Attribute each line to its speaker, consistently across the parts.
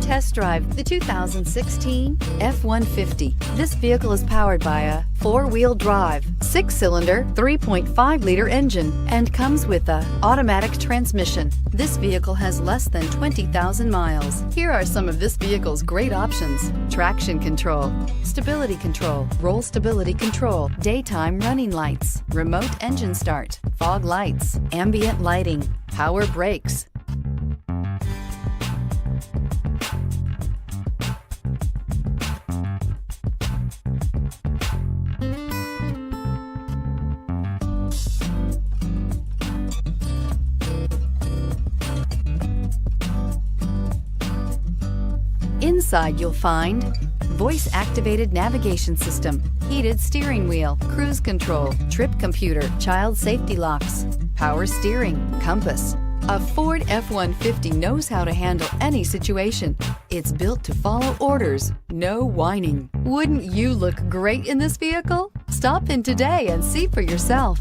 Speaker 1: test drive the 2016 F-150. This vehicle is powered by a 4-wheel drive, 6-cylinder, 3.5-liter engine and comes with a automatic transmission. This vehicle has less than 20,000 miles. Here are some of this vehicle's great options: traction control, stability control, roll stability control, daytime running lights, remote engine start, fog lights, ambient lighting, power brakes. Inside you'll find voice-activated navigation system, heated steering wheel, cruise control, trip computer, child safety locks, power steering, compass. A Ford F-150 knows how to handle any situation. It's built to follow orders, no whining. Wouldn't you look great in this vehicle? Stop in today and see for yourself.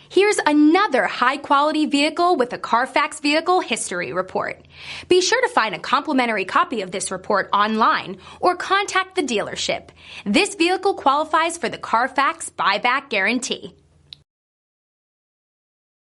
Speaker 2: Here's another high-quality vehicle with a CARFAX Vehicle History Report. Be sure to find a complimentary copy of this report online or contact the dealership. This vehicle qualifies for the CARFAX Buyback Guarantee.